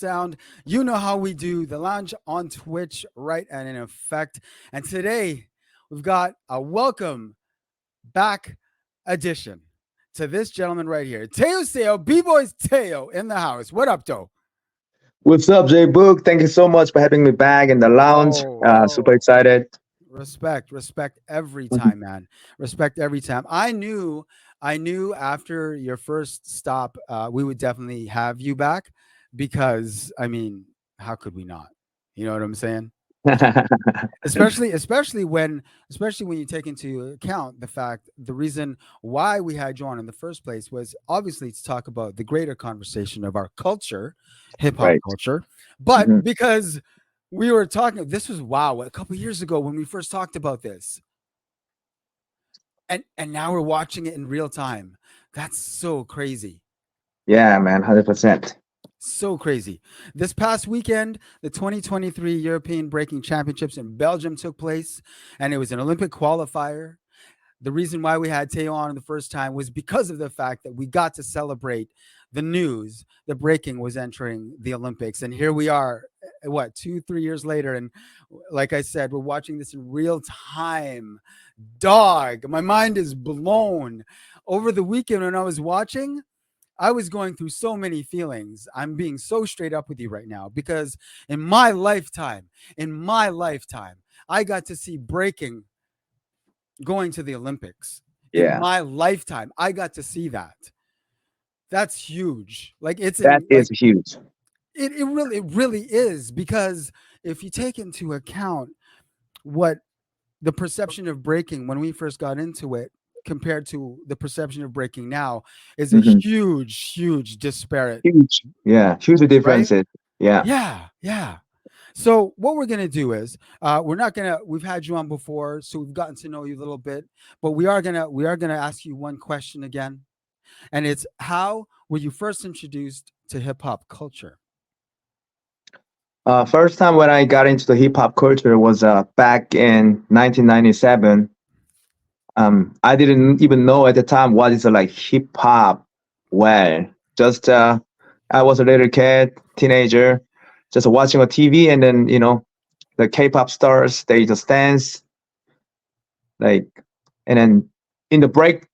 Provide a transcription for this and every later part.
sound. You know how we do the lounge on Twitch, right? And in effect. And today we've got a welcome back edition to this gentleman right here. Taiyo, B-Boys Taiyo in the house. What up, though? What's up, J Book? Thank you so much for having me back in the lounge. Super Oh, excited. respect every Mhm. time, man. Respect every time. I knew after your first stop, we would definitely have you back because, I mean, how could we not? You know what I'm saying? Especially when you take into account the fact the reason why we had you on in the first place was obviously to talk about the greater conversation of our culture, hip hop Right. culture, but Mhm. because we were talking, this was wow, a couple years ago when we first talked about this, and now we're watching it in real time. That's so crazy. Yeah, man, 100%. So crazy. This past weekend, the 2023 European Breaking Championships in Belgium took place, and it was an Olympic qualifier. The reason why we had Teo on the first time was because of the fact that we got to celebrate the news that breaking was entering the Olympics. And here we are, what, 2, 3 years later. And like I said, we're watching this in real time. Dog, my mind is blown. Over the weekend when I was watching, I was going through so many feelings. I'm being so straight up with you right now because in my lifetime, I got to see breaking going to the Olympics. In Yeah, my lifetime, I got to see that. That's huge. Like it's that in is like huge. it really is because if you take into account what the perception of breaking when we first got into it compared to the perception of breaking now is a Hmm. huge disparate, Huge. Yeah, huge right? differences. Yeah. Yeah. So what we're gonna do is we're not gonna. We've had you on before, so we've gotten to know you a little bit, but we are gonna ask you one question again, and it's how were you first introduced to hip hop culture? First time when I got into the hip hop culture was back in 1997. I didn't even know at the time what is like hip hop. Well, just I was a little kid, teenager, just watching a TV, and then the K-pop stars they just dance like, and then in the break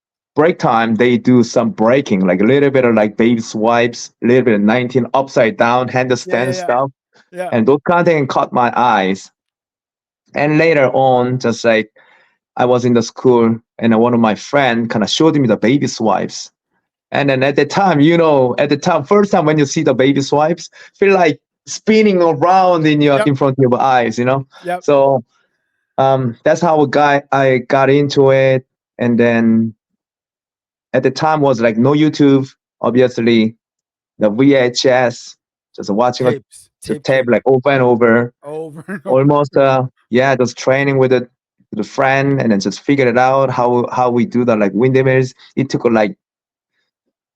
time they do some breaking, like a little bit of like baby swipes, a little bit of 19 upside down handstand Yeah. stuff, Yeah. and those kind of things caught my eyes. And later on, just like I was in the school, and one of my friend kind of showed me the baby swipes. And then at the time, first time when you see the baby swipes, feel like spinning around Yep. in front of your eyes. Yep. So that's how I got into it. And then at the time was like no YouTube, obviously the VHS, just watching the Tape tape like trading over and over, over and over. almost just training with a friend, and then just figured it out how we do the like windmills. It took like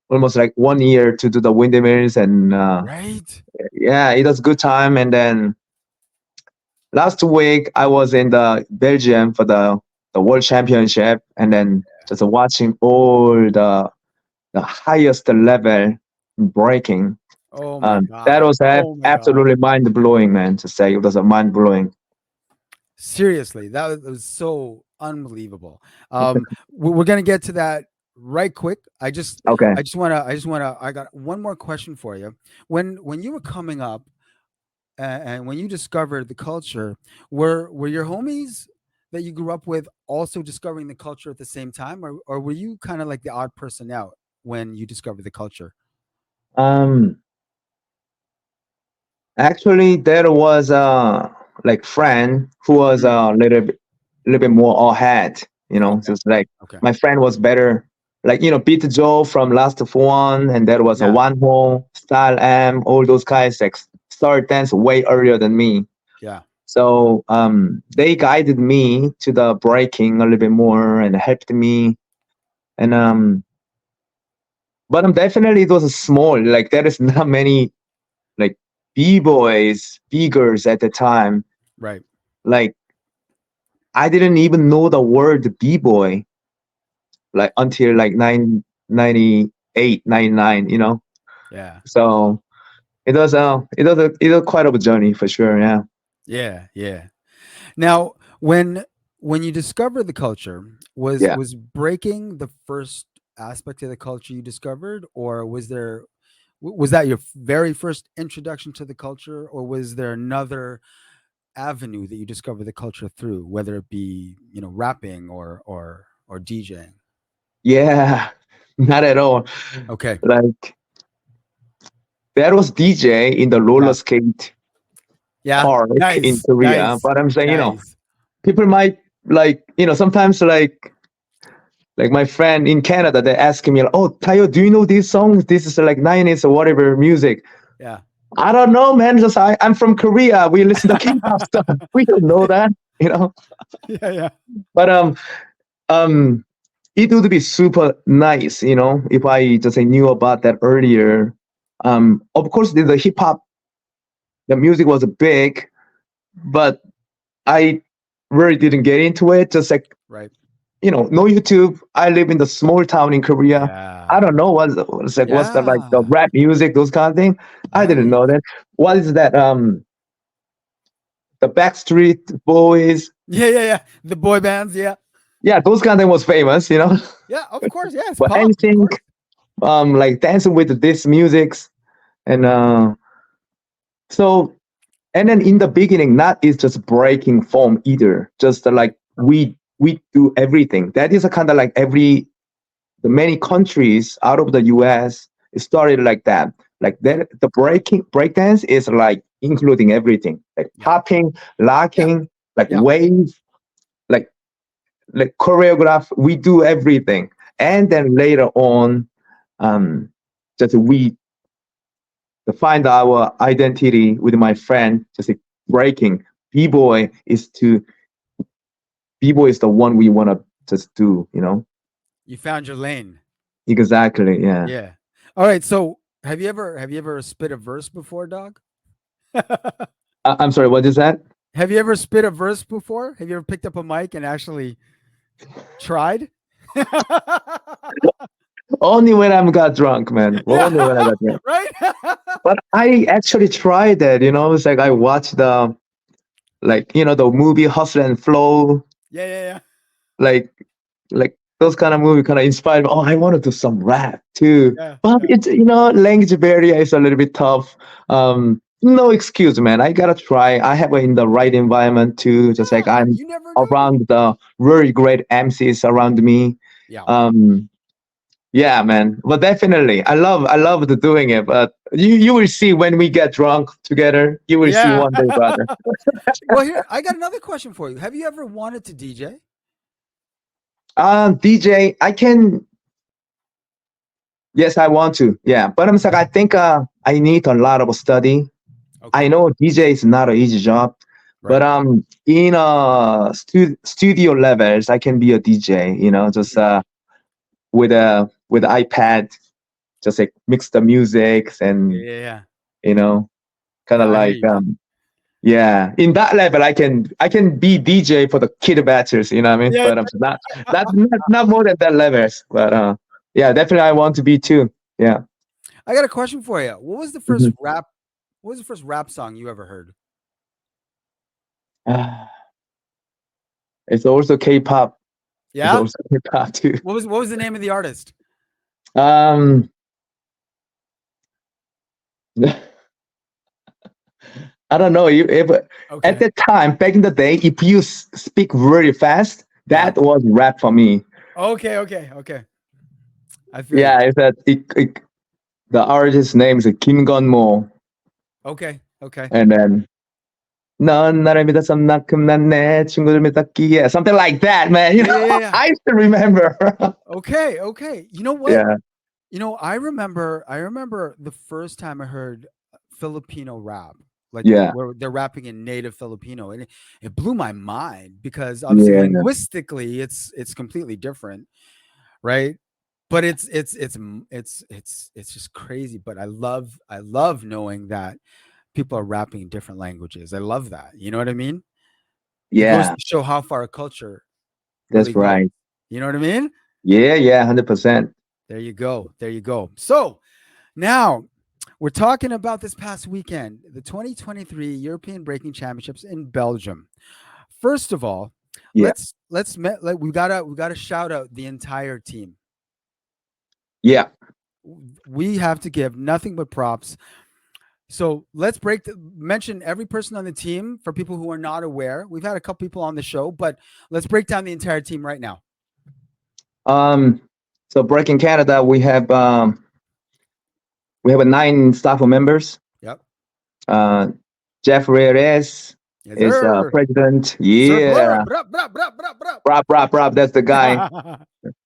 almost like 1 year to do the windmills, and Right. yeah, it was good time. And then last week I was in the Belgium for the World Championship, and then just watching all the highest level breaking. Oh my That god. was Oh my god. absolutely mind blowing, man. To say it was a mind blowing. Seriously, that was so unbelievable. We're gonna get to that right quick. Okay. I got one more question for you. When you were coming up and when you discovered the culture, were your homies that you grew up with also discovering the culture at the same time, or were you kind of like the odd person out when you discovered the culture? Um, Actually, there was a like friend who was Mm, little bit more ahead. okay, Just like okay, my friend was better. Like beat Joe from Last of One, and there was a yeah, One Hole, Style M, all those guys like start dance way earlier than me. yeah. So they guided me to the breaking a little bit more and helped me. And but I'm definitely it was a small. Like there is not many like b-boys, b-girls at the time. Right. Like I didn't even know the word b-boy like until like 98, 99. Yeah. So it was quite of a journey for sure. Yeah. Yeah, yeah. Now, when you discovered the culture, Yeah. was breaking the first aspect of the culture you discovered, or was that your very first introduction to the culture, or was there another avenue that you discovered the culture through, whether it be rapping or DJing? Yeah. Not at all. Okay. Like that was DJ in the roller Yeah. skate Yeah. park in Nice. Korea. Nice. But I'm saying, Nice. people might like, sometimes like my friend in Canada, they ask me, "Oh, Taiyo, do you know these songs? This is like 90s or whatever music." Yeah. I don't know, man. Just I'm from Korea. We listen to K-pop stuff. We don't know that, you know. Yeah. Yeah. But um, it would be super nice, if I just knew about that earlier. Of course, the hip hop, the music was big, but I really didn't get into it. Just like Right. no YouTube. I live in the small town in Korea. I Yeah. don't know what's the like the Yeah. rap music, those kind of thing. I didn't know Nice. that. What is that? The Backstreet Boys. Yeah. Yeah. Yeah. The boy bands. Yeah. Yeah, those kind of thing was famous. Yeah. Of course. Yeah. It's But pop. Of anything course. like dancing with this musics and so and then in the beginning, not is just breaking form either. Just like we do everything. That is a kind of like the many countries out of the US it started like that. Like that the breakdance is like including everything. Like Yeah. popping, Yeah. locking, like Yeah. wave, like choreograph, we do everything. Yeah. And then later on, um just we to find our identity with my friend, just like breaking. B-boy is to B-boy is the one we want to just do. You found your lane. Exactly, yeah. Yeah. All right. So have you ever spit a verse before, dog? I'm sorry, what is that? Have you ever spit a verse before? Have you ever picked up a mic and actually tried? Only when I got drunk, man. Only when I Yeah. got drunk. Right? But I actually tried that. It's like I watched the movie Hustle and Flow, Yeah, yeah, yeah. like like those kind of movie kind of inspired me. Oh, I want to do some rap too. Yeah, But yeah. it's language barrier is a little bit tough. No excuse, man. I gotta try. I have in the right environment too. Just like Yeah, I'm you never know. around the very great MCs around me. Yeah. Um, yeah, man. But definitely, I love the doing it. But you will see when we get drunk together. You will see Yeah. one day, brother. Well, here, I got another question for you. Have you ever wanted to DJ? DJ, I can. Yes, I want to. Yeah, but I'm like, I think I need a lot of study. I Okay. know DJ is not an easy job, but Right. in studio levels, I can be a DJ. Just Mhm. with iPad, just like mix the music Yeah, and yeah, yeah. you know, kind No, of I hear like you, man. yeah. In that level, I can be DJ for the kid batters. You know what I mean? Yeah. But I'm not more than that levels. But yeah, definitely I want to be too. Yeah. I got a question for you. What was the first Mhm. rap? What was the first rap song you ever heard? It's also K-pop. It's Yeah. also K-pop too. What was the name of the artist? Um, I don't know. If at Okay. that time, back in the day, if you speak very fast, Yeah. that was rap for me. Okay. Okay. Okay. I feel you. Yeah, it's that the artist's name is Kim Gunmo, Okay. Okay. and then 넌 나를 믿어서 만큼 난내 친구들 믿었기에 something like that, man. Yeah. Yeah. Yeah. Yeah. I still remember. Okay. Okay. You know what? Yeah, I remember the first time I heard Filipino rap, like yeah, where they're rapping in native Filipino, and it blew my mind because obviously yeah, linguistically it's completely different, right? But it's just crazy. But I love knowing that people are rapping in different languages. I love that. You know what I mean? It goes yeah. to show how far a culture really That's goes. right. You know what I mean? Yeah, yeah, 100%. There you go. There you go. So now We're talking about this past weekend, the 2023 European Breaking Championships in Belgium. First of all, Yeah. we gotta shout out the entire team. Yeah. We have to give nothing but props. So let's mention every person on the team for people who are not aware. We've had a couple people on the show, but let's break down the entire team right now. Um, so Breaking Canada, we have a 9 staff members. Yep. Uh, Jeff Reyes Yes, is sir. president. Sir Blur. Yeah, Rob, that's the guy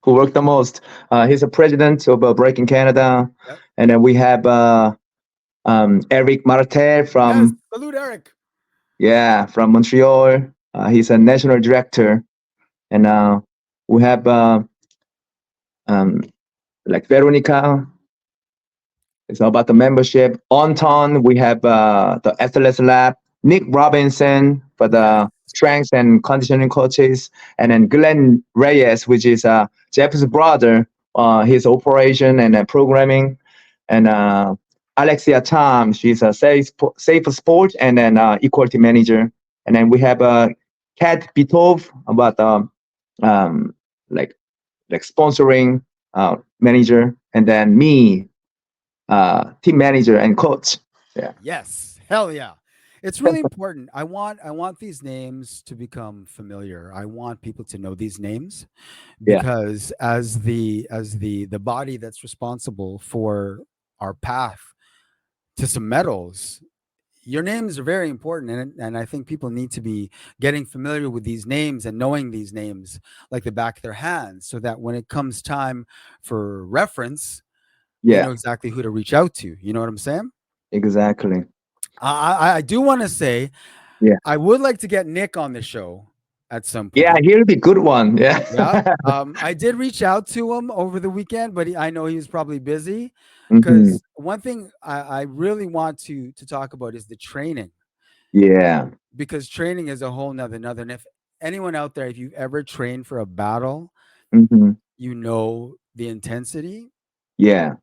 who worked the most. He's a president of Breaking Canada, Yep. and then we have Eric Martel Yes. from Salute, Eric. from Montreal. He's a national director, and we have um, like Veronica. It's all about the membership. Onton, we have the Athletics Lab. Nick Robinson for the strength and conditioning coaches, and then Glen Reyes, which is Jeff's brother. His operation and programming, and Alexia Tom, she's a safe sport and then equality manager. And then we have Kat Bitov about like sponsoring manager, and then me, team manager and coach. Yeah. Yes. Hell yeah. It's really important. I want these names to become familiar. I want people to know these names Yeah. because as the body that's responsible for our path to some medals, your names are very important, and I think people need to be getting familiar with these names and knowing these names like the back of their hands, so that when it comes time for reference, they know Yeah. exactly who to reach out to. You know what I'm saying? Exactly. I do want to say Yeah. I would like to get Nick on the show at some Yeah, point. he'll be good one. Yeah. Yeah. I did reach out to him over the weekend, but I know he was probably busy. Mhm. Because one thing I really want to talk about is the training, Yeah. because training is a whole nother. And if anyone out there, if you've ever trained for a battle, Hmm. you know the intensity. Yeah.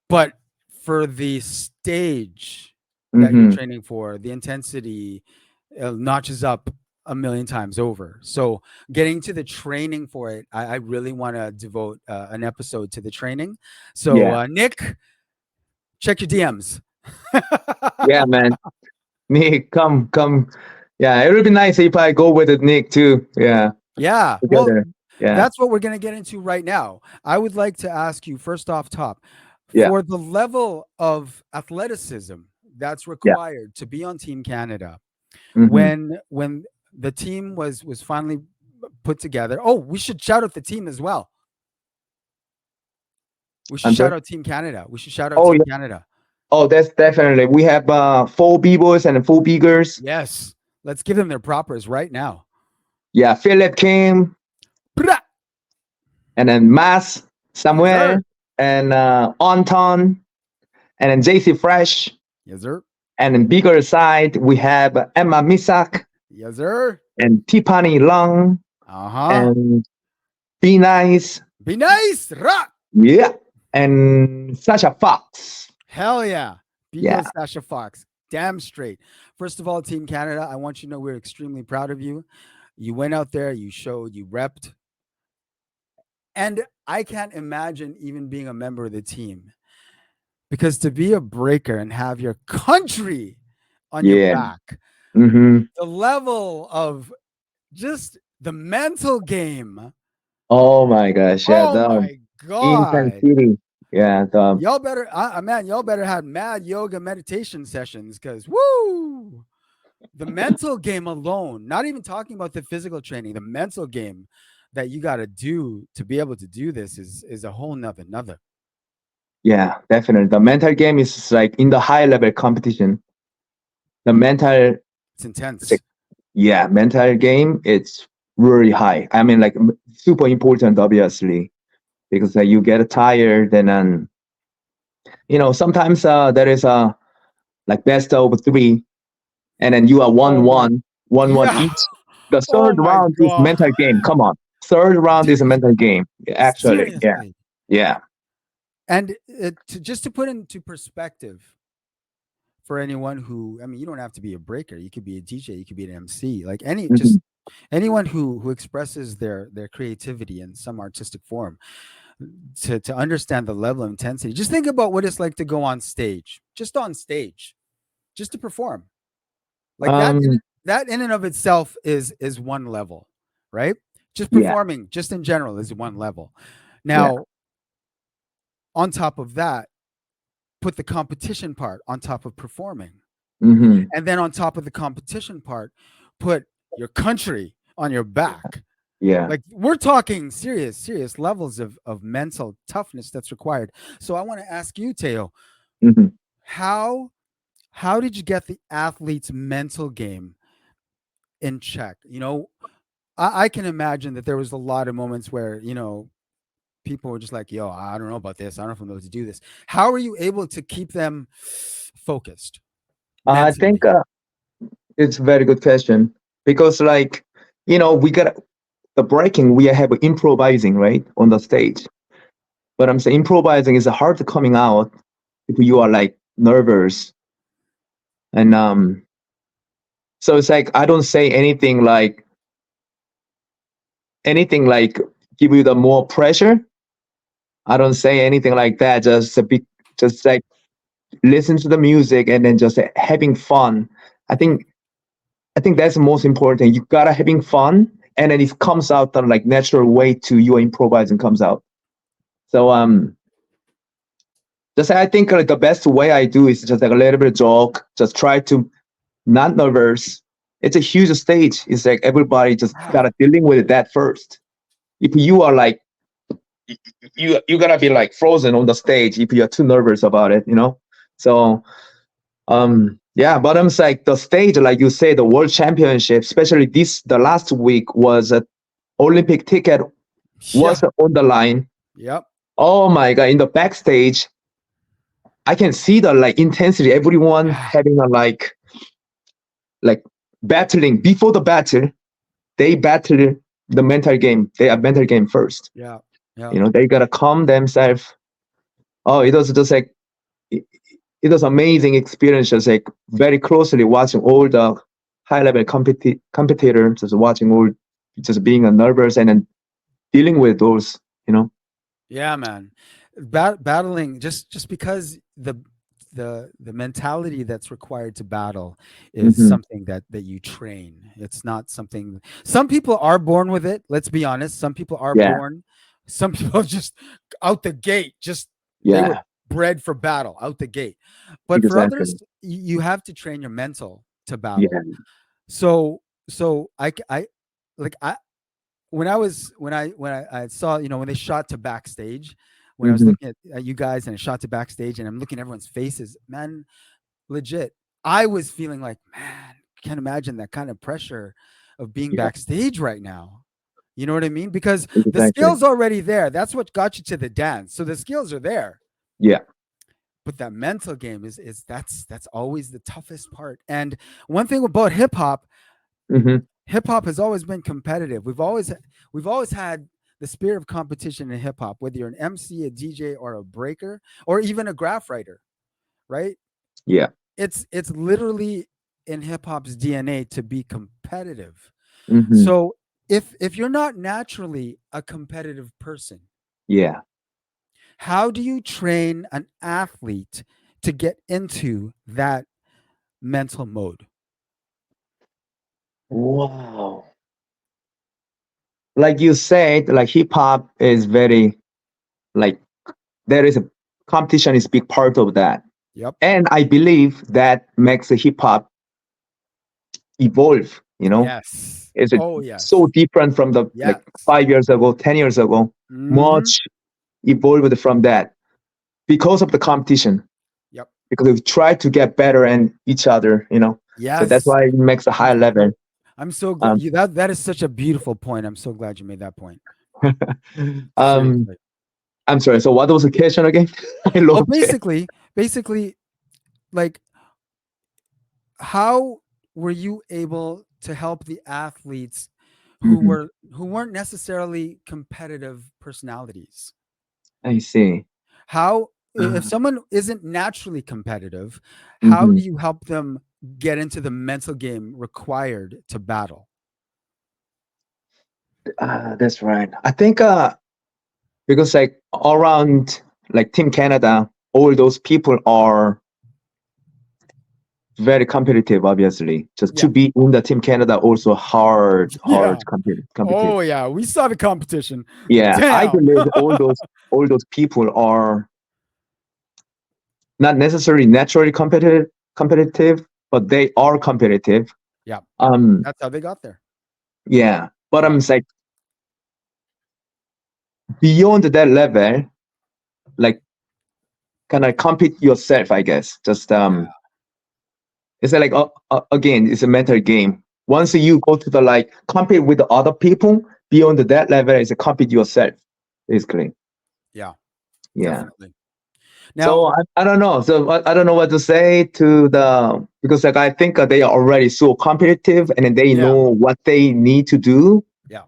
But for the stage that you're Hmm. training for, the intensity notches up a million times over. So getting to the training for it, I really want to devote an episode to the training. So Yeah. Nick, check your DMs. Yeah, man. Nick, come. Yeah, it would be nice if I go with it, Nick too. Yeah, Yeah. Well, together. Yeah. that's what we're going to get into right now. I would like to ask you first off top, Yeah. for the level of athleticism that's Yeah. required to be on Team Canada, Hmm. when the team was finally put together. Oh, we should shout out the team as well. We should I'm shout sorry? out Team Canada. We should shout out Oh Team yeah. Canada. Oh, that's definitely. We have 4 B-boys and 4 B-girls. Yes. Let's give them their propers right now. Yeah, Philip Kim, Brah! and then Mas Yes, Samuel, sir. and Onton, and then JC Fresh. Yes, sir. And then bigger side, we have Emma Misak Yes, sir. and Tiffany Long Uh-huh. and Be Nice. Be nice. Rock. Yeah. And Sasha Fox. Hell yeah. Yeah. Because Sasha Fox. Damn straight. First of all, Team Canada, I want you to know we're extremely proud of you. You went out there, you showed, you repped. And I can't imagine even being a member of the team, because to be a breaker and have your country on your Yeah. back, Mm-hmm. the level of just the mental game. Oh my gosh. Yeah. Oh The my God. intensity. Yeah. The Y'all better, man, y'all better have mad yoga meditation sessions, because woo, the mental game alone, not even talking about the physical training, the mental game that you got to do to be able to do this is a whole nother. yeah, definitely. The mental game is like in the high level competition. The mental, It's intense. yeah, mental game, it's really high. I mean, like super important, obviously, because you get tired and then, sometimes there is a like best of 3, and then you are Oh my, 1-1 yeah. each. The Oh third my round is God. mental game. Come on. Third round is a mental game. Actually. Yeah. Seriously. Yeah. And just to put into perspective for anyone who, I mean, you don't have to be a breaker. You could be a DJ. You could be an MC. Like just Mhm. anyone who expresses their creativity in some artistic form, to understand the level of intensity. Just think about what it's like to go on stage, just on stage, just to perform. Like Um, that in and of itself is one level, right? Just yeah, performing, just in general, is one level. yeah. Now, on top of that, put the competition part on top of performing. Hmm. And then on top of the competition part, put your country on your back. Yeah. Like we're talking serious levels of mental toughness that's required. So I want to ask you, Teo, Hmm. how how did you get the athlete's mental game in check? I can imagine that there was a lot of moments where, people were just like, yo, I don't know about this. I don't know if I'm able to do this. How are you able to keep them focused I think mentally? it's a very good question because, like, we got the breaking. We have improvising right on the stage, but I'm saying improvising is hard to coming out if you are like nervous, and so it's like I don't say anything like give you the more pressure. I don't say anything like that. Just like listen to the music and then just having fun. I think I think that's the most important. You gotta having fun, and then it comes out the like natural way to your improvising comes out. So just I think like the best way I do is just like a little bit of joke. Just try to not nervous. It's a huge stage. It's like everybody just Ah, gotta dealing with that first. If you are like you gotta be like frozen on the stage if you're too nervous about it. So yeah, but I'm like the stage, like you say, the world championship, especially the last week was a Olympic ticket yeah. was on the line. Yep. Oh my god! In the backstage, I can see the like intensity. Everyone having a like battling before the battle. They battle the mental game. They are mental game first. Yeah. Yeah. They gotta calm themselves. Oh, it was just like it was amazing experience. Just like very closely watching all the high level competitors, just watching all, just being a nervous and then dealing with those. You know. Yeah, man. Battling, just because the mentality that's required to battle is Hmm. something that you train. It's not something, some people are born with it. Let's be honest. Some people are Yeah. born. Some people just out the gate, just they were Yeah. bred for battle out the gate. But for others, Exactly. you have to train your mental to battle. Yeah. So like I when I saw, when they shot to backstage, when I was Hmm. looking at you guys and it shot to backstage and I'm looking at everyone's faces, man, legit, I was feeling like, man, can't imagine that kind of pressure of being Yeah. backstage right now. You know what I mean? Because the Exactly. skills already there. That's what got you to the dance. So the skills are there. Yeah. But that mental game is that's always the toughest part. And one thing about Hmm. hip hop has always been competitive. We've always had the spirit of competition in hip hop, whether you're an MC, a DJ, or a breaker, or even a graph writer, right? Yeah. It's literally in hip hop's DNA to be competitive. Hmm. So if you're not naturally a competitive person, Yeah. how do you train an athlete to get into that mental mode? Wow. Like you said, like hip hop is very like there is a competition is big part of that. Yep. And I believe that makes the hip hop evolve. Yes. It's Oh so yes. different from the like Yes. 5 years ago, 10 years ago, Hmm. much evolved from that because of the competition. Yep. Because we try to get better and each other. So that's Yes. why it makes a high level. I'm so glad Um, you that is such a beautiful point. I'm so glad you made that point. um, Seriously. I'm sorry. So what was the question again? I Well, lost it. basically, like, how were you able to help the athletes Hmm. who weren't necessarily competitive personalities? I see. How if Uh, someone isn't naturally competitive, how do mhm. you help them get into the mental game required to battle? That's right. I think because like around like Team Canada, all those people are very competitive. Obviously, just to Yeah. be in the Team Canada also hard Yeah. competitive. Oh yeah, we saw the competition. Yeah, I Damn. believe all those people are not necessarily naturally competitive, but they are competitive. Yeah. Um, That's how they got there. yeah, but Yeah. I'm like beyond that level, like kind of compete yourself, I guess. Just Yeah. it's like again, it's a mental game. Once you go to the like compete with the other people, beyond that level is a compete yourself, basically. Yeah. Yeah. Definitely. So Now, I don't know. So I don't know what to say to the because like I think they are already so competitive and then they yeah. know what they need to do. Yeah.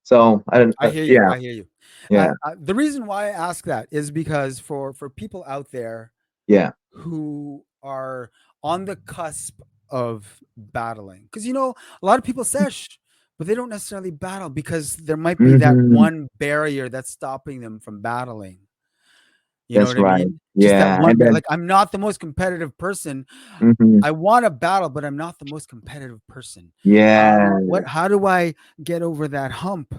So I don't. I hear you. Yeah. I hear you. Yeah. The reason why I ask that is because for people out there Yeah. who are on the cusp of battling, because a lot of people sesh, but they don't necessarily battle because there might be that Hmm. one barrier that's stopping them from battling. You know That's what I right. mean? Just that Yeah. one And barrier. then. Like, I'm not the most competitive person. Hmm. I want to battle, but I'm not the most competitive person. Yeah. How do I get over that hump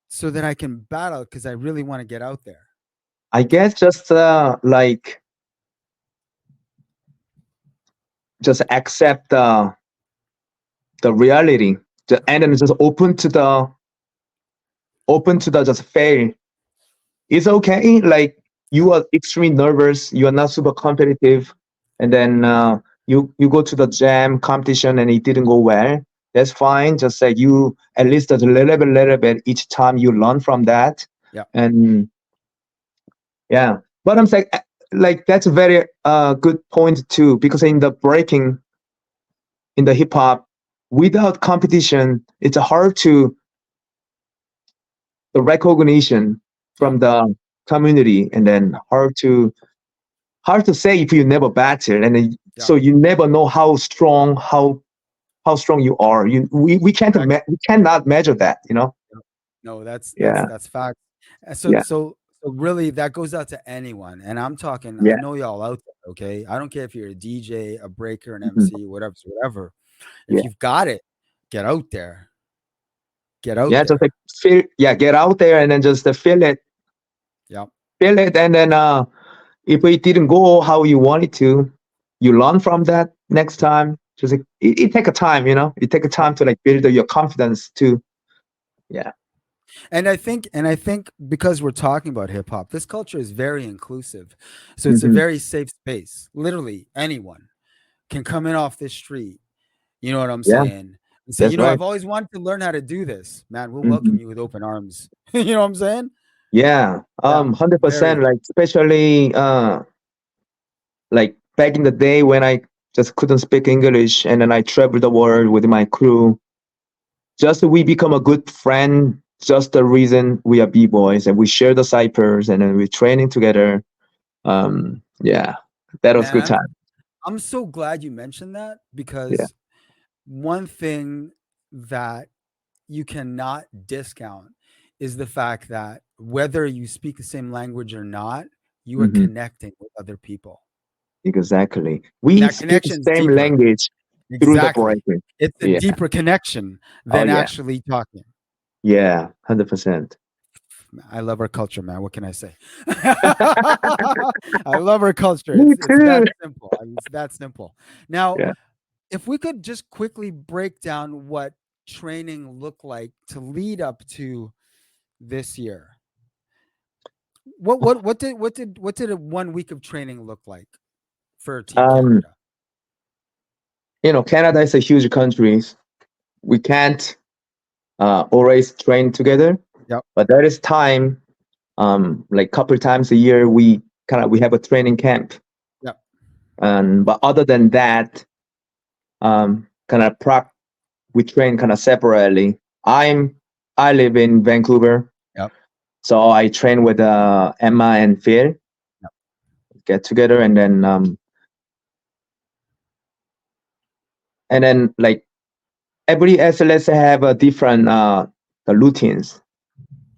so that I can battle? Because I really want to get out there. I guess just like just accept the reality, and then just open to the just fail. It's okay. Like Yeah. you are extremely nervous, you are not super competitive, and then you go to the jam competition and it didn't go well. That's fine. Just like you at least a little bit each time you learn from that, Yeah. and yeah. But I'm saying like that's a very good point too because in the breaking in the hip hop without competition it's hard to the recognition Yeah. from the community and then hard to say if you never battle and then, Yeah. so you never know how strong you are we can't Exactly. we cannot measure that, you know. Yeah. No, that's that's Yeah. that's fact. So Yeah. so so really that goes out to anyone. And I'm talking, I Yeah. know y'all out there, okay? I don't care if you're a DJ, a breaker, an Mhm. MC, whatever. If Yeah. you've got it, get out there. Get out Yeah, just there. like feel, yeah, get out there and then just Yeah. feel it and then if it didn't go how you want it to, you learn from that next time. Just like it take a time, you know. It take a Yeah. time to like build your confidence too. Yeah. And I think because we're talking about hip hop, this culture is very inclusive. So it's a Hmm. very safe space. Literally anyone can come in off this street. You know what I'm Yeah, saying? And say, that's right. I've always wanted to learn how to do this. Man, we'll welcome Hmm. you with open arms. You know what I'm saying? Yeah, Yeah. 100%. Very. Like especially like back in the day when I just couldn't speak English, and then I traveled the world with my crew. Just we become a good friend. Just the reason we are b boys, and we share the ciphers, and then we're training together. Yeah, that was Man, good time. I'm so glad you mentioned that Yeah. because one thing that you cannot discount is the fact that whether you speak the same language or not, you are Hmm. connecting with other people. Exactly. And We that speak the connection is same deeper. language through the Exactly. breaking. It's a Yeah. deeper connection Oh than yeah. actually talking. Yeah. 100%. I love our culture, man. What can I say? I love our culture. Me It's too. that simple. I mean, it's that simple. Now, Yeah. if we could just quickly break down what training looked like to lead up to this year. What did a 1 week of training look like for Team Um, Canada? you know, Canada is a huge country. We can't always train together, Yep. but there is time. Like couple times a year, we have a training camp. Yep. And but other than that, kind of prep we train kind of separately. I live in Vancouver, Yep. So I train with Emma and Phil, Yep. get together, and then like every athlete have a different the routines.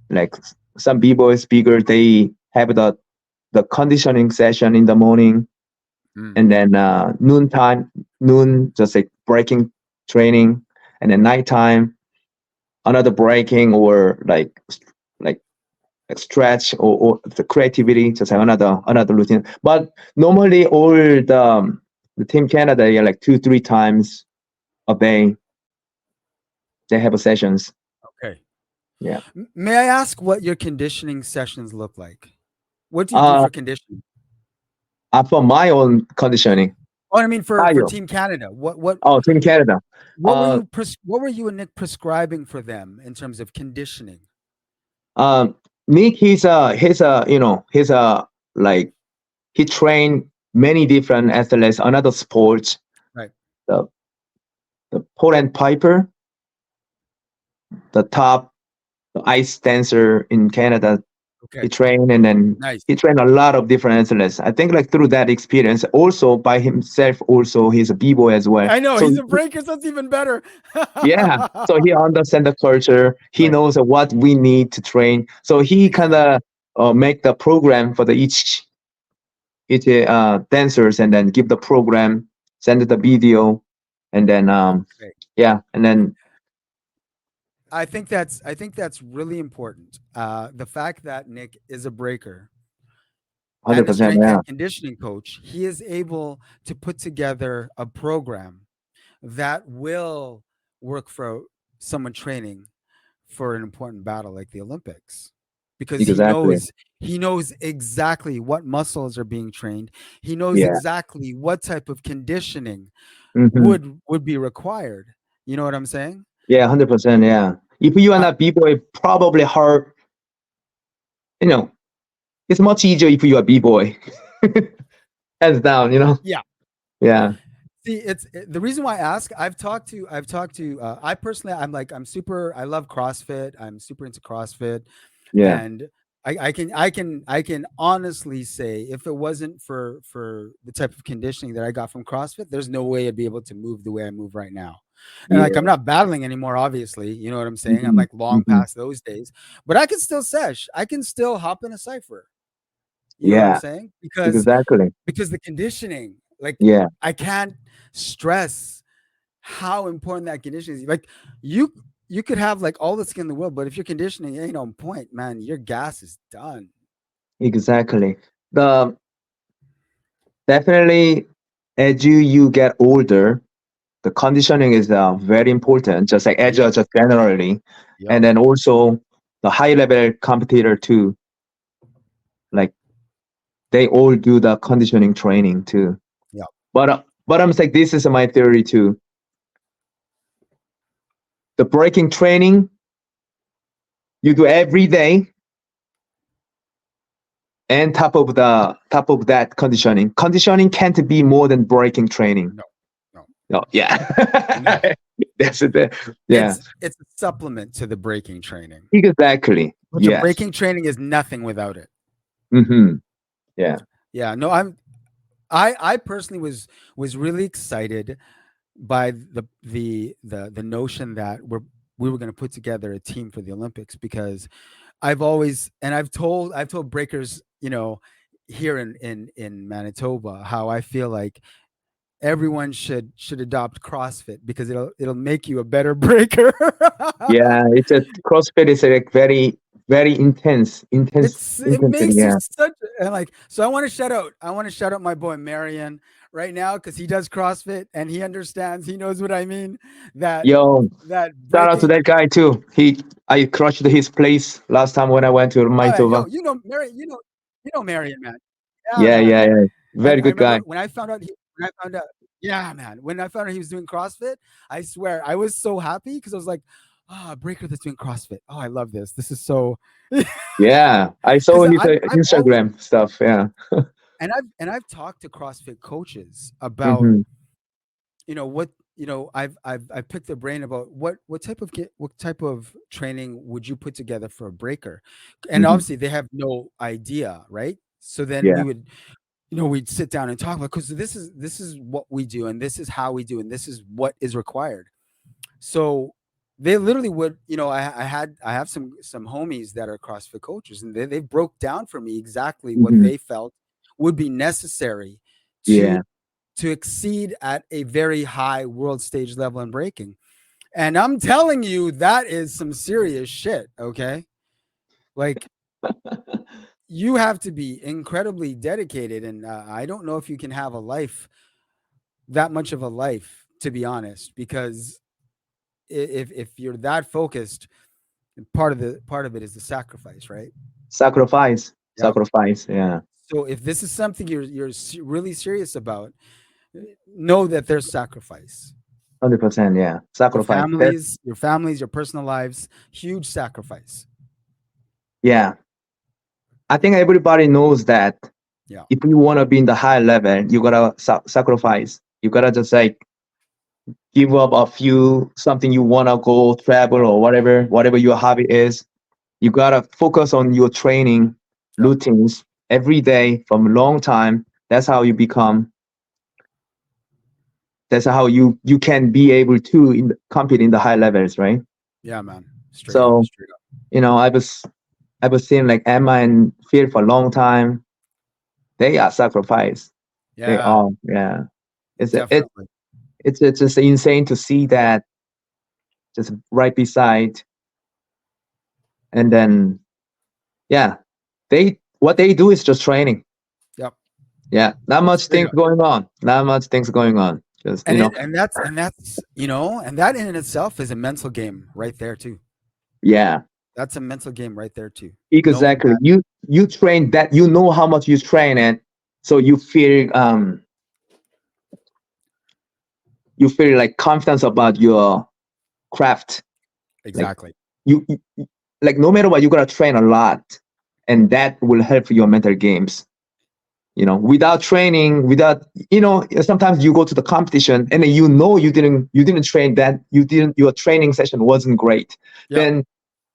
Like some b-boys bigger, they have the conditioning session in the morning, Mm. and then noon just like breaking training, and then nighttime another breaking or like stretch or the creativity, just have another routine. But normally all the team Canada, yeah, like 2-3 times a day they have a sessions. Okay. Yeah. May I ask what your conditioning sessions look like? What do you do Uh, for conditioning? for my own conditioning, Oh, I mean for Taiyo. Team Canada. Oh, Team Canada. Uh, What were you and Nick prescribing for them in terms of conditioning? Nick, he's like he trained many different athletes, another sports. Right. The the Poland Piper, the top the ice dancer in Canada. He Okay. trained and then Nice. he trained a lot of different athletes. I think like through that experience, also by himself, also he's a b-boy as well. I know So he's a breaker, so that's even better. yeah, so he understands the culture. He Right. knows what we need to train. So he kind Exactly. of make the program for the each dancers and then give the program, send the video, and then Right. yeah, and then I think that's really important. The fact that Nick is a breaker and a 100%. strength Yeah, and conditioning coach, he is able to put together a program that will work for someone training for an important battle like the Olympics, because he exactly. knows he knows exactly what muscles are being trained. He knows Yeah. exactly what type of conditioning Hmm. would be required. You know what I'm saying? Yeah, 100%. Yeah. If you are Uh, not b-boy, probably hard. You know, it's much easier if you are b-boy. Hands down. yeah. Yeah. See, the reason why I ask. I've talked to. I personally, I'm super. I love CrossFit. I'm super into CrossFit, Yeah. and I can honestly say, if it wasn't for the type of conditioning that I got from CrossFit, there's no way I'd be able to move the way I move right now. And like, I'm Yeah. not battling anymore, obviously. You know what I'm saying? I'm Hmm. like long Hmm. past those days, but I can still sesh. I can still hop in a cipher. You know what I'm Yeah. saying? Because the conditioning, like, Yeah. I can't stress how important that conditioning is. Like, you you could have like all the skin in the world, but if your conditioning ain't on point, man, your gas is done. Exactly. The Definitely as you get older, the conditioning is very important. Just like agile, Yep. just generally, Yep. and then also the high level competitor too. Like they all do the conditioning training too. Yep. But I'm like this is my theory too. The breaking training you do every day, and top of that conditioning. Conditioning can't be more than breaking training. No. No. No, yeah, No. that's it. Yeah, It's a supplement to the breaking training. exactly. But the Yes. breaking training is nothing without it. Mm-hmm. Yeah. Yeah. No, I personally was really excited by the notion that we were going to put together a team for the Olympics, because I've told breakers, here in Manitoba, how I feel like everyone should adopt CrossFit, because it'll make you a better breaker. Yeah, it's a CrossFit is like very intense It intensity. makes you Yeah. such and like, so I want to shout out my boy Marion right now, because he does CrossFit and he understands, he knows what I mean, that Yo, that shout out to breaking. that guy too. I crushed his place last time when I went to Oh, yeah, Manitoba. Marion, Marion, man. Yeah, Yeah, man. yeah, yeah. I Very I good remember guy. when I found out yeah, man. When I found out he was doing CrossFit, I swear I was so happy, because I was like, a breaker that's doing CrossFit. Oh, I love this. This is so Yeah, I saw because his I've always Instagram stuff. Yeah. and I've talked to CrossFit coaches about, Hmm. what I've picked their brain about what type of training would you put together for a breaker, and Mhm. obviously they have no idea, right? So then Yeah. we would, we'd sit down and talk about, because this is what we do, and this is how we do, and this is what is required. So they literally would, I have some homies that are CrossFit coaches, and they broke down for me exactly what Mhm. they felt would be necessary to Yeah. exceed at a very high world stage level in breaking. And I'm telling you, that is some serious shit. Okay, like, you have to be incredibly dedicated, and I don't know if you can have a life, that much of a life, to be honest, because if you're that focused, part of it is the sacrifice, right? Sacrifice. Yep. Sacrifice. Yeah. So if this is something really serious about, know that there's sacrifice. 100%. Yeah. Your Sacrifice. That's, families, your personal lives, huge sacrifice. yeah. I think everybody knows that Yeah. if you want to be in the high level, you gotta sacrifice. You gotta just like give up a few something you wanna go travel or whatever your hobby is. You gotta focus on your training Yep. routines every day from a long time. That's how you become. That's how you can be able to compete in the high levels, right? Yeah, man. Straight up, So straight up. I was seeing like Emma and Phil for a long time. They are sacrificed. They Yeah, are, yeah. It's a, it definitely. it's just insane to see that just right beside, and then yeah, they what they do is just training. Yep. Yeah, not much Straight things up. going on. Not much things going on. Just And that in itself is a mental game right there too. yeah, That's a mental game right there too. Knowing exactly. that. You train that you know how much you train it, so you feel like confidence about your craft. Like Exactly. like no matter what, you gotta train a lot, and that will help your mental games. Without training, without sometimes you go to the competition and then you didn't train, that your training session wasn't great, Yep. then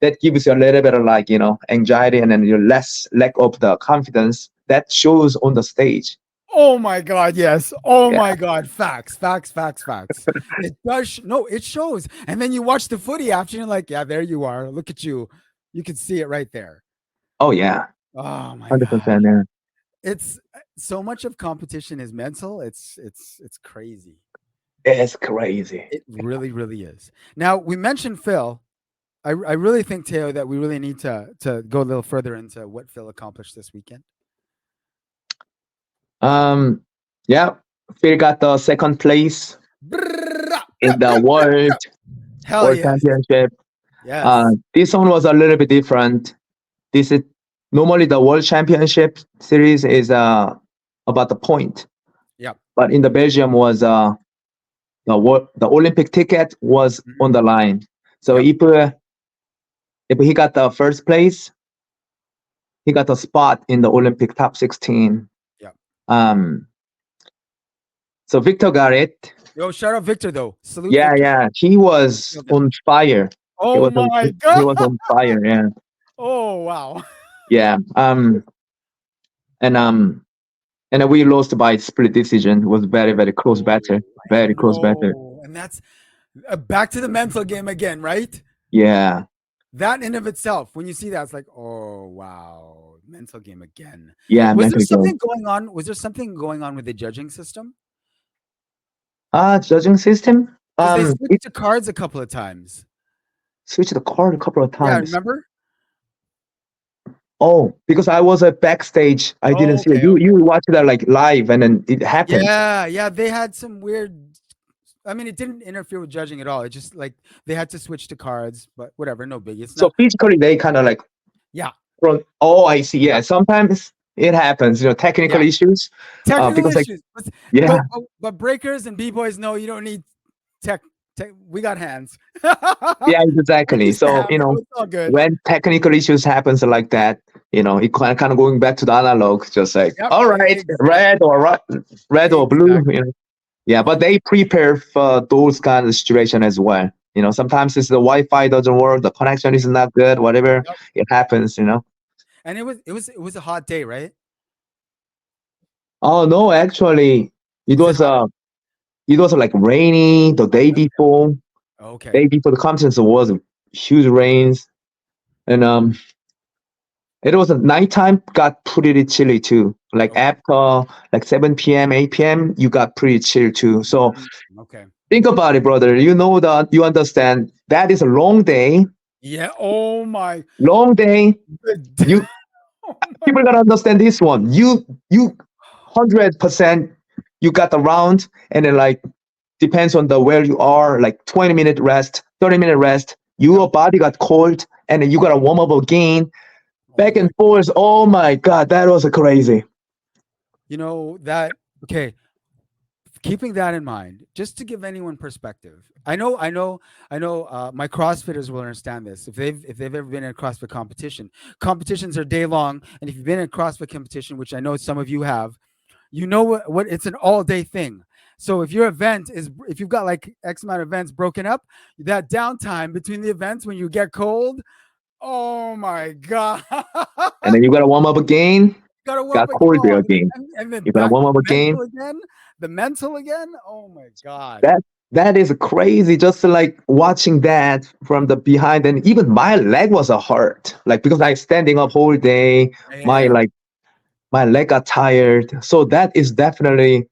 that gives you a little bit of like anxiety, and then your less lack of the confidence that shows on the stage. Oh my God, yes. Oh Yeah. my God, facts, facts, facts, facts. It does. No, it shows. And then you watch the footy after, and you're like, yeah, there you are. Look at you. You can see it right there. Oh yeah. Oh my God. 100%. Yeah. It's so much of competition is mental. It's crazy. It's crazy. It really, really is. Now, we mentioned Phil. I really think, Teo, that we really need to go a little further into what Phil accomplished this weekend. um yeah, Phil got the second place in the Hell world yes. championship. Yes. This one was a little bit different. This is normally the World Championship series is about the point, Yep. but in the Belgium was the Olympic ticket was Mhm. on the line. So Yep. if he got the first place, he got a spot in the Olympic top 16. Yep. Um, so Victor got it. Yo, shout out Victor though. Salute Yeah, Victor. yeah, he was Killed it. on fire. He Oh was on my he God. was on fire. Yeah, Oh wow. yeah. And then we lost by split decision. It was very, very close Oh, battle. I Very close battle. know. And that's back to the mental game again, right? Yeah. That in of itself, when you see that, it's like, oh wow, mental game again. Yeah, Was there mental game. something going on? Was there something going on with the judging system? Judging system. Because they It switched to cards a couple of times. switched the card a couple of Yeah, times. remember? Oh, because I was at backstage, I didn't Oh, see it. okay, You okay. watched that like live, and then it happened. Yeah, yeah. They had some weird. I mean, it didn't interfere with judging at all. It just like they had to switch to cards, but whatever, no biggie. It's So not. physically, they kind of like Yeah, Oh, I see. yeah, Yeah, sometimes it happens. Technical yeah. issues. Technical Because like issues, yeah, but breakers and b boys know you don't need tech. We got hands. yeah, We exactly. used to So have, so it's all good. when technical issues happens like that, it kind of going back to the analog, just like Yep, all right, exactly, red or blue. exactly. Yeah, but they prepare for those kind of situation as well. Sometimes it's the Wi-Fi doesn't work, the connection is not good, whatever Yep. it happens. And it was a hot day, right? Oh no, actually, it Was it was hot? like rainy the Oh, day before. okay. Day before the competition was huge rains, and it was a nighttime got pretty chilly too. Like Okay. after like 7 p.m., 8 p.m., you got pretty chill too. So Mm, okay. think about it, brother. You know that you understand that is a long day. Yeah. Oh my. Long day. Good. You Oh my. people gotta understand this one. You 100% you got the round, and then like depends on the where you are. Like 20-minute rest, 30-minute rest. Yep. Your body got cold, and then you gotta warm up again. Oh Back my. and forth. Oh my god, that was crazy. You know that. Okay. Keeping that in mind, just to give anyone perspective, I know. My CrossFitters will understand this if they've ever been in a CrossFit competition. Competitions are day long, and if you've been in a CrossFit competition, which I know some of you have, you know what it's an all day thing. So if you've got like X amount of events broken up, that downtime between the events when you get cold, oh my god, And then you gotta warm up again. gotta warm Got up cold there oh, again. and then You gotta back warm to up the again. mental again, oh my god. That that is crazy. Just like watching that from the behind, and even my leg was a hurt. Like because I standing up whole day, my Yeah. like my leg got tired. So that is definitely,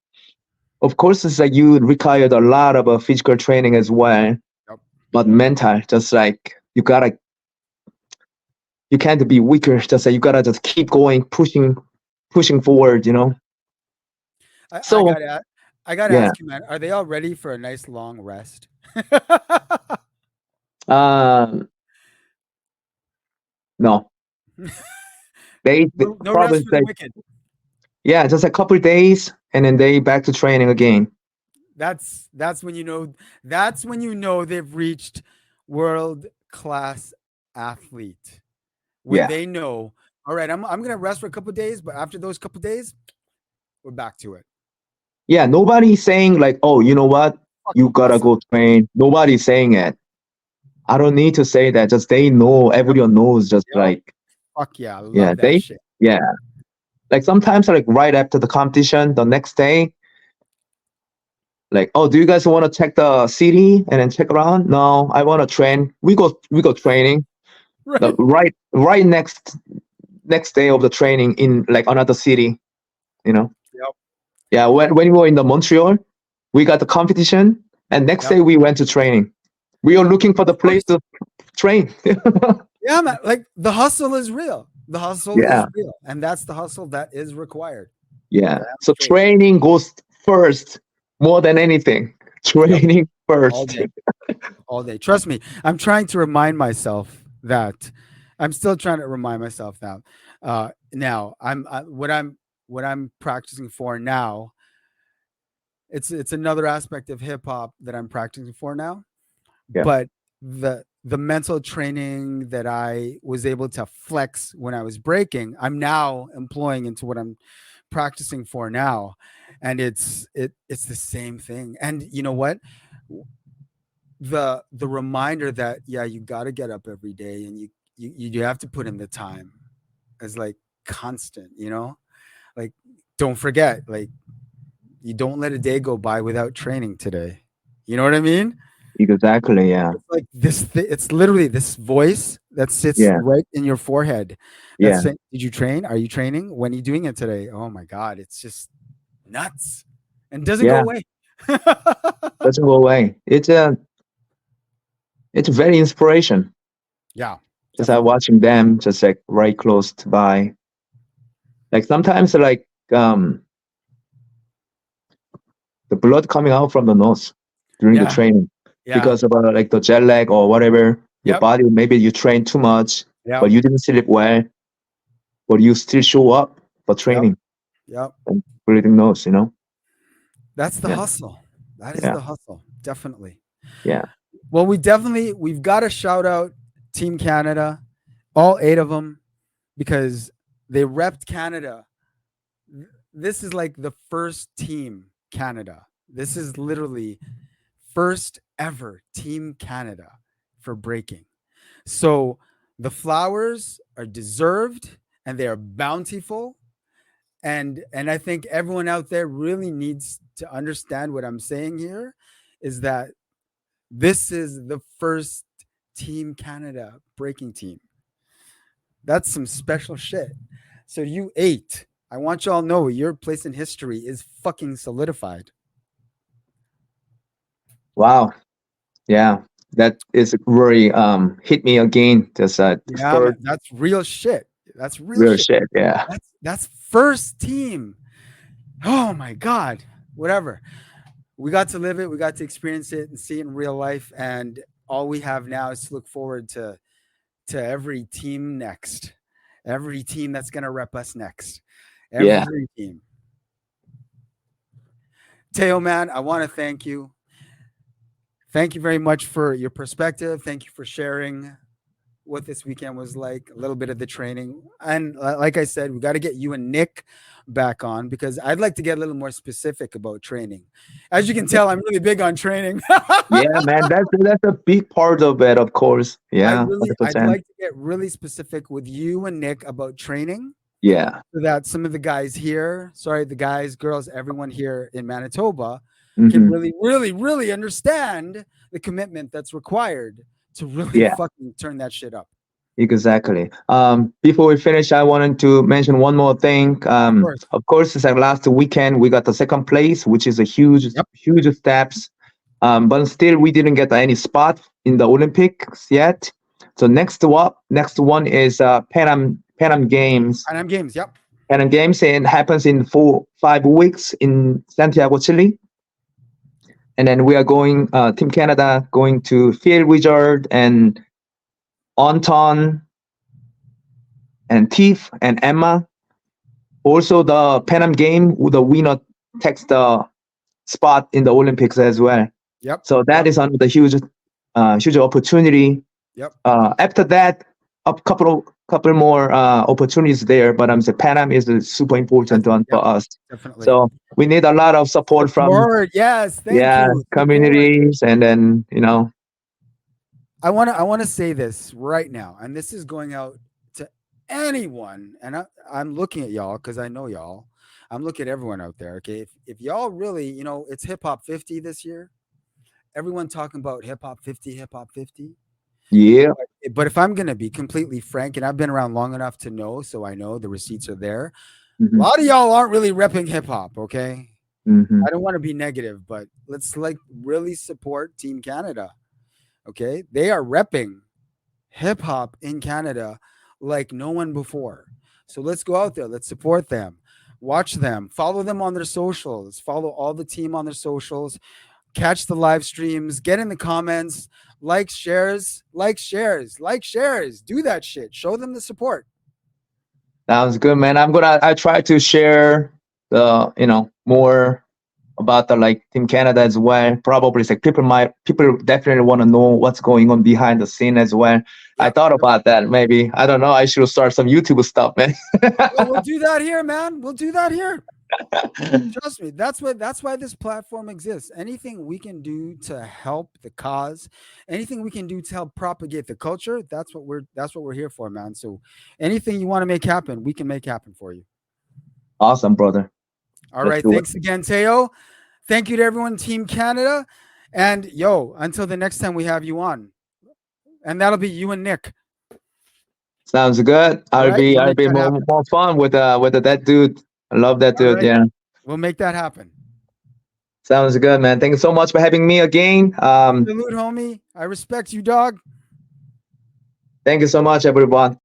of course, it's like you required a lot of physical training as well, Yep. but mental, just like you can't be weaker. Just like you gotta just keep going, pushing forward. I, I So gotta I gotta yeah, ask you, man, are they all ready for a nice long rest? um, no, they No, no probably rest for the say wicked. yeah, just a couple days, and then they back to training again. That's when you know they've reached world class athlete. When Yeah, they know, all right, I'm gonna rest for a couple days, but after those couple days, we're back to it. yeah. Nobody's saying like, oh, you know what, you Fucking gotta awesome. go train. Nobody's saying it. I don't need to say that. Just they know. Yep. Everyone knows. Just Yep. like Fuck yeah. I yeah, love that shit. yeah. Like sometimes like right after the competition, the next day, like, oh, do you guys want to check the city and then check around? No, I want to train. We go training. The Right. right next day of the training in like another city. You know. Yep. Yeah, when we were in the Montreal, we got the competition, and next Yep. day we went to training. We are looking for the Of place course. to train. Yeah, man. Like the hustle is real. The hustle is Yeah, real. And that's the hustle that is required. yeah. Damn So straight. training goes first more than anything. Yep. Training All first. day. All day. Trust me. I'm trying to remind myself that I'm still trying to remind myself that now what I'm practicing for now, it's another aspect of hip hop that I'm practicing for now, Yeah, but the mental training that I was able to flex when I was breaking, I'm now employing into what I'm practicing for now, and it's the same thing. And you know what? The reminder that yeah, you got to get up every day, and you have to put in the time is like constant. Like don't forget, like you don't let a day go by without training today. You know what I mean? exactly. Yeah, It's like it's literally this voice that sits yeah, right in your forehead that's yeah, saying, did you train? Are you training? When are you doing it today? Oh my god, it's just nuts and doesn't go yeah. away. Doesn't go away. It's very inspiration. Yeah, Just like definitely. watching them, just like right close by. Like sometimes like the blood coming out from the nose during the Yeah, training yeah. because of like the jet lag or whatever. Your Yep, body, maybe you train too much, yep, but you didn't sleep well, but you still show up for yep, training yep. and bleeding nose. That's the Yeah, hustle. That is yeah, the hustle. Definitely. yeah, Well, we've got to shout out Team Canada, all 8 of them, because they repped Canada. This is like the first team Canada This is literally first ever Team Canada for breaking. So the flowers are deserved and they are bountiful. And I think everyone out there really needs to understand what I'm saying here is that this is the first Team Canada breaking team. That's some special shit. So you eight, I want y'all to know your place in history is fucking solidified. Wow. Yeah. That is really hit me again. Just Yeah, man, first that's real shit. That's real real shit. shit. Yeah. That's first team. Oh my god. Whatever. We got to live it, we got to experience it and see it in real life, and all we have now is to look forward to every team next. Every team that's going to rep us next. Yeah. Every team. Taiyo, man, I want to thank you. Thank you very much for your perspective. Thank you for sharing what this weekend was like, a little bit of the training. And like I said, we got to get you and Nick back on because I'd like to get a little more specific about training. As you can tell, I'm really big on training. Yeah, man. That's a big part of it, of course. Yeah, I'd 100%. like to get really specific with you and Nick about training Yeah. so that some of the guys here, sorry, the guys, girls, everyone here in Manitoba can Hmm. really, really, really understand the commitment that's required to really Yeah. fucking turn that shit up. Exactly. Before we finish, I wanted to mention one more thing. Of course. Of course, it's like last weekend we got the second place, which is a huge, Yep. huge steps. But still, we didn't get any spot in the Olympics yet. So next one is Pan Am Games. And I'm games. Yep. Pan Am Games and happens in 5 weeks in Santiago, Chile. And then we are going, Team Canada going to Field Wizard and Onton and Tiff and Emma. Also, the Pan Am game, the winner takes the spot in the Olympics as well. Yep. So that is another huge, huge opportunity. Yep. After that, a couple more opportunities there, but the Pan Am is super important one for us. Definitely. So we need a lot of support from Yes, thank you. Support. communities, and then I want to say this right now, and this is going out to anyone, and I'm looking at y'all because I know y'all. I'm looking at everyone out there. Okay, if y'all really, it's Hip Hop 50 this year. Everyone talking about Hip Hop 50, Hip Hop 50. Yeah. But if I'm gonna be completely frank, and I've been around long enough to know, so I know the receipts are there. Mm-hmm. A lot of y'all aren't really repping hip hop. Okay, Mm-hmm. I don't want to be negative, but let's really support Team Canada. Okay, they are repping hip hop in Canada like no one before. So let's go out there. Let's support them. Watch them. Follow them on their socials. Follow all the team on their socials. Catch the live streams. Get in the comments. Like shares. Like shares. Like shares. Do that shit. Show them the support. Sounds good, man. I try to share the more about the Team Canada as well. Probably it's people definitely want to know what's going on behind the scene as well. I thought about that. Maybe I don't know. I should start some YouTube stuff, man. Well, we'll do that here, man. We'll do that here. Trust me. That's why this platform exists. Anything we can do to help the cause, anything we can do to help propagate the culture, that's what we're here for, man. So anything you want to make happen, we can make happen for you. Awesome, brother. All right. Thanks again, Taiyo. Thank you to everyone, Team Canada. And until the next time we have you on. And that'll be you and Nick. Sounds good. I'll be more fun with that dude. I love that dude. Right. Yeah. We'll make that happen. Sounds good, man. Thank you so much for having me again. Salute, homie. I respect you, dog. Thank you so much, everyone.